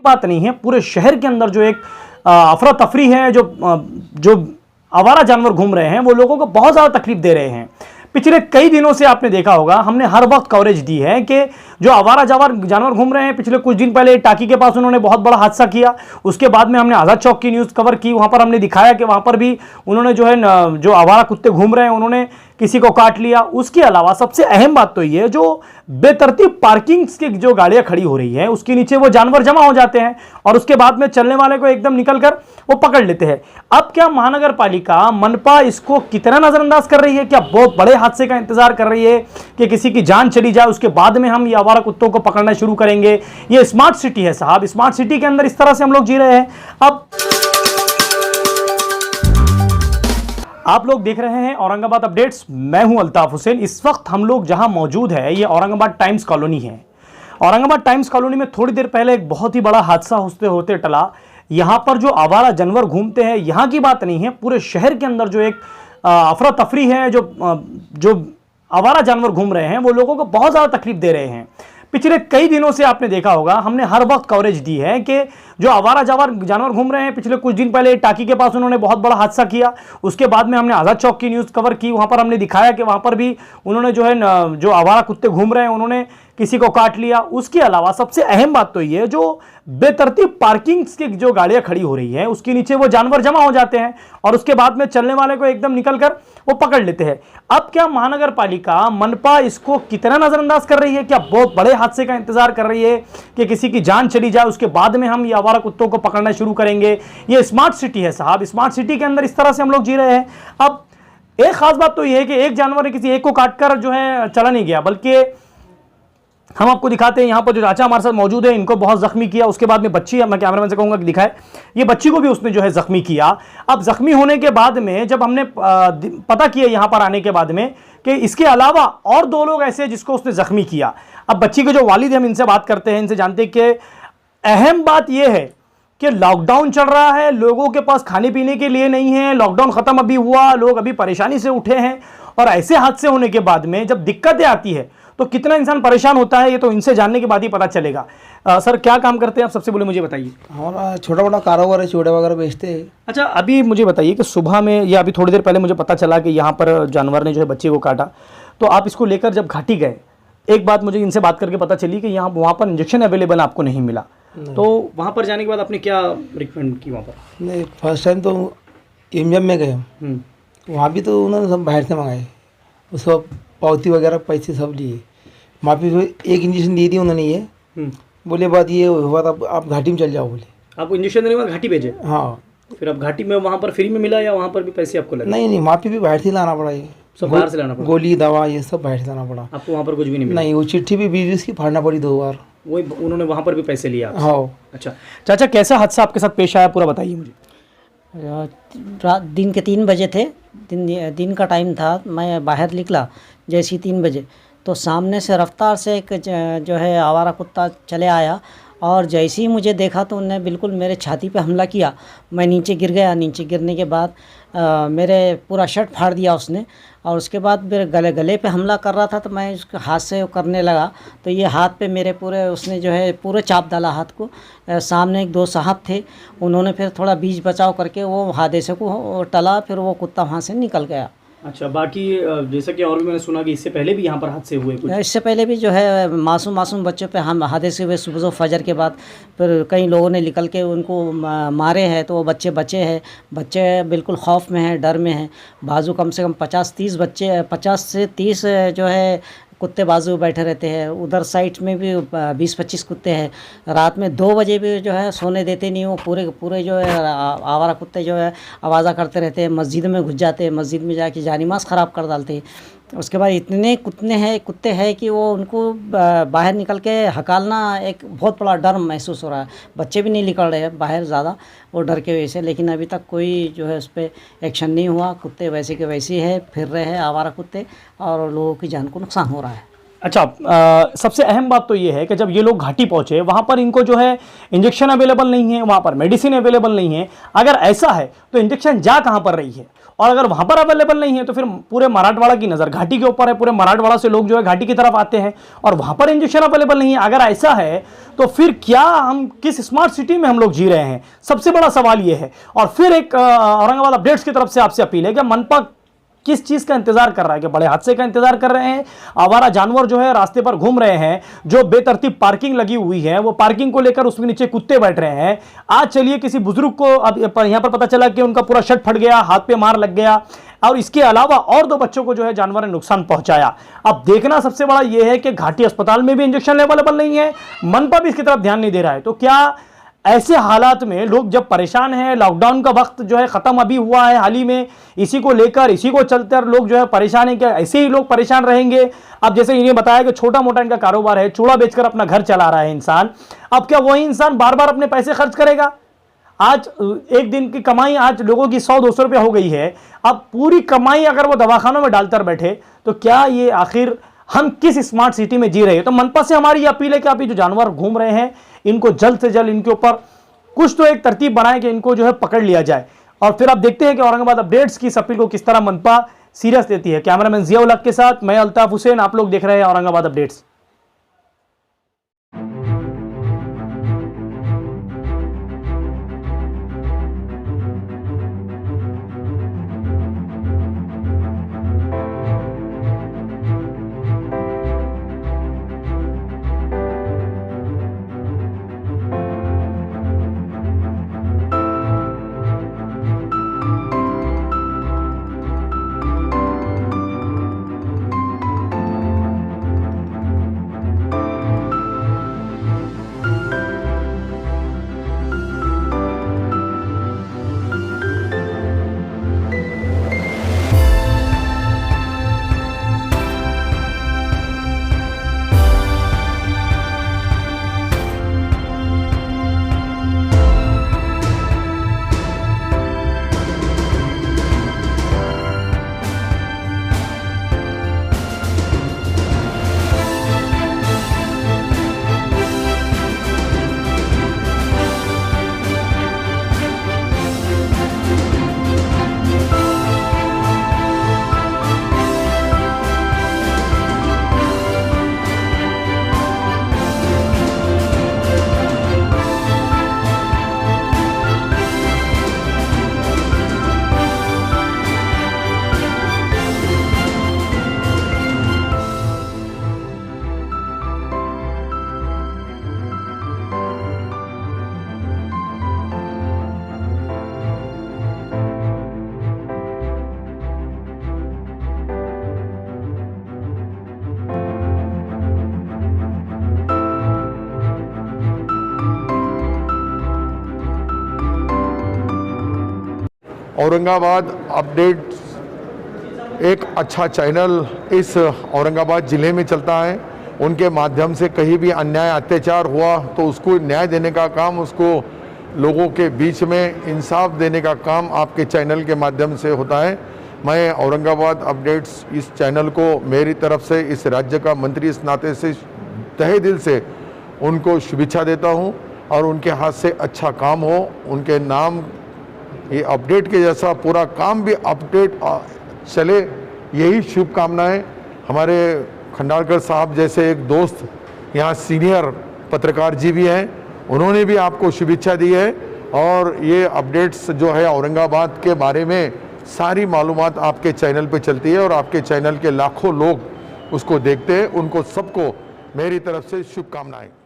बात नहीं है, पूरे शहर के अंदर जो एक अफरा तफरी है, जो आवारा जानवर घूम रहे हैं वो लोगों को बहुत ज़्यादा तकलीफ दे रहे हैं। पिछले कई दिनों से आपने देखा होगा, हमने हर वक्त कवरेज दी है कि जो आवारा जानवर घूम रहे हैं। पिछले कुछ दिन पहले टाकी के पास उन्होंने बहुत बड़ा हादसा किया, उसके बाद में हमने आज़ाद चौक की न्यूज़ कवर की, वहाँ पर हमने दिखाया कि वहाँ पर भी उन्होंने जो है जो आवारा कुत्ते घूम रहे हैं उन्होंने किसी को काट लिया। उसके अलावा सबसे अहम बात तो ये, जो बेतरतीब पार्किंग की जो गाड़ियां खड़ी हो रही हैं उसके नीचे वो जानवर जमा हो जाते हैं और उसके बाद में चलने वाले को एकदम निकल कर वो पकड़ लेते हैं। अब क्या महानगर पालिका मनपा इसको कितना नजरअंदाज कर रही है? क्या बहुत बड़े हादसे का इंतजार कर रही है कि किसी की जान चली जाए उसके बाद में हम ये आवारा कुत्तों को पकड़ना शुरू करेंगे? ये स्मार्ट सिटी है साहब, स्मार्ट सिटी के अंदर इस तरह से हम लोग जी रहे हैं। अब आप लोग देख रहे हैं औरंगाबाद अपडेट्स, मैं हूं अल्ताफ हुसैन। इस वक्त हम लोग जहां मौजूद है ये औरंगाबाद टाइम्स कॉलोनी है। औरंगाबाद टाइम्स कॉलोनी में थोड़ी देर पहले एक बहुत ही बड़ा हादसा होते होते टला। यहां पर जो आवारा जानवर घूमते हैं, यहां की बात नहीं है, पूरे शहर के अंदर जो एक अफरा तफरी है, जो आवारा जानवर घूम रहे हैं वो लोगों को बहुत ज़्यादा तकलीफ दे रहे हैं। पिछले कई दिनों से आपने देखा होगा, हमने हर वक्त कवरेज दी है कि जो आवारा जानवर घूम रहे हैं। पिछले कुछ दिन पहले टाकी के पास उन्होंने बहुत बड़ा हादसा किया, उसके बाद में हमने आज़ाद चौक की न्यूज़ कवर की, वहाँ पर हमने दिखाया कि वहाँ पर भी उन्होंने जो है जो आवारा कुत्ते घूम रहे हैं उन्होंने किसी को काट लिया। उसके अलावा सबसे अहम बात तो ये, जो बेतरतीब पार्किंग की जो गाड़ियां खड़ी हो रही हैं उसके नीचे वो जानवर जमा हो जाते हैं और उसके बाद में चलने वाले को एकदम निकल कर वो पकड़ लेते हैं। अब क्या महानगर पालिका मनपा इसको कितना नजरअंदाज कर रही है? क्या बहुत बड़े हादसे का इंतजार कर रही है कि किसी की जान चली जाए उसके बाद में हम ये आवारा कुत्तों को पकड़ना शुरू करेंगे? ये स्मार्ट सिटी है साहब, स्मार्ट सिटी के अंदर इस तरह से हम लोग जी रहे हैं। अब एक खास बात तो यह है कि एक जानवर ने किसी एक को काटकर जो है चला नहीं गया, बल्कि हम आपको दिखाते हैं। यहाँ पर जो चाचा हमारे साथ मौजूद है, इनको बहुत जख्मी किया। उसके बाद में बच्ची, मैं कैमरामैन से कहूँगा कि दिखाए, ये बच्ची को भी उसने जो है जख्मी किया। अब जख्मी होने के बाद में जब हमने पता किया यहाँ पर आने के बाद में कि इसके अलावा और 2 लोग ऐसे जिसको उसने जख्मी किया। अब बच्ची के जो वालिद हैं, हम इनसे बात करते हैं, इनसे जानते हैं कि अहम बात यह है कि लॉकडाउन चल रहा है, लोगों के पास खाने पीने के लिए नहीं है, लॉकडाउन खत्म अभी हुआ, लोग अभी परेशानी से उठे हैं और ऐसे हादसे होने के बाद में जब दिक्कतें आती है तो कितना इंसान परेशान होता है, ये तो इनसे जानने के बाद ही पता चलेगा। सर, क्या काम करते हैं आप? सबसे पहले मुझे बताइए। हमारा छोटा मोटा कारोबार है, चूड़े वगैरह बेचते हैं। अच्छा, अभी मुझे बताइए कि सुबह में या अभी थोड़ी देर पहले मुझे पता चला कि यहाँ पर जानवर ने जो है बच्चे को काटा, तो आप इसको लेकर जब घाटी गए, एक बात मुझे इनसे बात करके पता चली कि वहाँ पर इंजेक्शन अवेलेबल आपको नहीं मिला, तो वहाँ पर जाने के बाद आपने क्या रिकमेंड की? वहाँ पर नहीं, फर्स्ट टाइम तो एमजम में गए, वहाँ भी तो उन्होंने सब बाहर से मंगाए, उसको पावती वगैरह पैसे सब लिए। वहाँ पे एक इंजेक्शन दी थी उन्होंने, ये बोले बात ये हुआ था, आप घाटी में चल जाओ बोले। आपको इंजेक्शन देने के बाद घाटी भेजे? हाँ। फिर अब घाटी में वहाँ पर फ्री में मिला या वहाँ पर भी पैसे आपको लगे? नहीं, वहाँ पे भी बाहर से लाना पड़ा, ये सब बाहर से लाना पड़ा, गोली दवा ये सब बाहर से लाना पड़ा। आपको वहाँ पर कुछ भी नहीं मिला? नहीं, वो चिट्ठी भी 20 की फाड़ना पड़ी 2 बार। वही उन्होंने वहाँ पर भी पैसे लिया? हाँ। अच्छा चाचा, कैसा हादसा आपके साथ पेश आया, पूरा बताइए मुझे। रात दिन के 3 बजे थे, दिन का टाइम था। मैं बाहर निकला जैसे 3 बजे, तो सामने से रफ्तार से एक जो है आवारा कुत्ता चले आया और जैसे ही मुझे देखा तो उन्होंने बिल्कुल मेरे छाती पे हमला किया। मैं नीचे गिर गया। नीचे गिरने के बाद मेरे पूरा शर्ट फाड़ दिया उसने और उसके बाद मेरे गले पे हमला कर रहा था, तो मैं उसके हाथ से करने लगा तो ये हाथ पे मेरे पूरे उसने जो है पूरे चाप डाला हाथ को। सामने एक 2 साहब थे, उन्होंने फिर थोड़ा बीच बचाव करके वो हादसे को टला, फिर वो कुत्ता वहाँ से निकल गया। अच्छा, बाकी जैसा कि और भी मैंने सुना कि इससे पहले भी यहाँ पर हादसे हुए कुछ? इससे पहले भी जो है मासूम बच्चों पे हम हादसे हुए सुबह फजर के बाद। फिर कई लोगों ने निकल के उनको मारे हैं, तो वो बच्चे बचे हैं। बच्चे बिल्कुल खौफ में हैं, डर में हैं। बाजू कम से कम 50-30 बच्चे, 50 से 30 जो है कुत्ते बाजू बैठे रहते हैं। उधर साइड में भी 20-25 कुत्ते हैं। रात में 2 बजे भी जो है सोने देते नहीं, वो पूरे जो है आवारा कुत्ते जो है आवाज़ा करते रहते हैं। मस्जिद में घुस जाते हैं, मस्जिद में जाके जानिमाज़ ख़राब कर डालते हैं। उसके बाद इतने कुत्ते हैं कि वो उनको बाहर निकल के हकालना एक बहुत बड़ा डर महसूस हो रहा है। बच्चे भी नहीं निकल रहे हैं बाहर ज़्यादा वो डर के वजह से, लेकिन अभी तक कोई जो है उस पर एक्शन नहीं हुआ। कुत्ते वैसे के वैसे है फिर रहे हैं आवारा कुत्ते, और लोगों की जान को नुकसान हो रहा है। अच्छा, सबसे अहम बात तो ये है कि जब ये लोग घाटी पहुँचे, वहाँ पर इनको जो है इंजेक्शन अवेलेबल नहीं है, वहाँ पर मेडिसिन अवेलेबल नहीं है। अगर ऐसा है तो इंजेक्शन जा कहाँ पर रही है और अगर वहां पर अवेलेबल नहीं है तो फिर पूरे मराठवाड़ा की नजर घाटी के ऊपर है, पूरे मराठवाड़ा से लोग जो है घाटी की तरफ आते हैं और वहां पर इंजेक्शन अवेलेबल नहीं है। अगर ऐसा है तो फिर क्या हम किस स्मार्ट सिटी में हम लोग जी रहे हैं, सबसे बड़ा सवाल यह है। और फिर एक औरंगाबाद अपडेट्स की तरफ से आपसे अपील है कि मनपा किस चीज का इंतजार कर रहा है, कि बड़े हादसे का इंतजार कर रहे हैं? आवारा जानवर जो है रास्ते पर घूम रहे हैं, जो बेतरतीब पार्किंग लगी हुई है वो पार्किंग को लेकर उसके नीचे कुत्ते बैठ रहे हैं। आज चलिए किसी बुजुर्ग को अब यहां पर पता चला कि उनका पूरा शर्ट फट गया, हाथ पे मार लग गया और इसके अलावा और 2 बच्चों को जो है जानवर ने नुकसान पहुंचाया। अब देखना सबसे बड़ा यह है कि घाटी अस्पताल में भी इंजेक्शन अवेलेबल नहीं है, मनपा भी इसकी तरफ ध्यान नहीं दे रहा है। तो क्या ऐसे हालात में लोग जब परेशान हैं, लॉकडाउन का वक्त जो है खत्म अभी हुआ है हाल ही में, इसी को लेकर इसी को चलते लोग जो है परेशान हैं, क्या ऐसे ही लोग परेशान रहेंगे? अब जैसे इन्हें बताया कि छोटा मोटा इनका कारोबार है, चूड़ा बेचकर अपना घर चला रहा है इंसान, अब क्या वही इंसान बार बार अपने पैसे खर्च करेगा? आज एक दिन की कमाई आज लोगों की 100-200 रुपया हो गई है, अब पूरी कमाई अगर वो दवाखानों में डालकर बैठे तो क्या ये आखिर हम किस स्मार्ट सिटी में जी रहे हैं? तो मनपा से हमारी अपील है कि आप ये जो जानवर घूम रहे हैं इनको जल्द से जल्द इनके ऊपर कुछ तो एक तरतीब बनाए कि इनको जो है पकड़ लिया जाए। और फिर आप देखते हैं कि औरंगाबाद अपडेट्स की इस अपील को किस तरह मनपा सीरियस लेती है। कैमरामैन जिया उल हक के साथ मैं अल्ताफ हुसैन, आप लोग देख रहे हैं औरंगाबाद अपडेट्स। औरंगाबाद अपडेट्स एक अच्छा चैनल इस औरंगाबाद ज़िले में चलता है। उनके माध्यम से कहीं भी अन्याय अत्याचार हुआ तो उसको न्याय देने का काम, उसको लोगों के बीच में इंसाफ देने का काम आपके चैनल के माध्यम से होता है। मैं औरंगाबाद अपडेट्स इस चैनल को मेरी तरफ से इस राज्य का मंत्री इस नाते से तहे दिल से उनको शुभेच्छा देता हूं और उनके हाथ से अच्छा काम हो, उनके नाम ये अपडेट के जैसा पूरा काम भी अपडेट चले, यही शुभकामनाएं। हमारे खंडालकर साहब जैसे एक दोस्त यहाँ सीनियर पत्रकार जी भी हैं, उन्होंने भी आपको शुभेच्छा दी है और ये अपडेट्स जो है औरंगाबाद के बारे में सारी मालूमात आपके चैनल पे चलती है और आपके चैनल के लाखों लोग उसको देखते हैं। उनको सबको मेरी तरफ से शुभकामनाएं।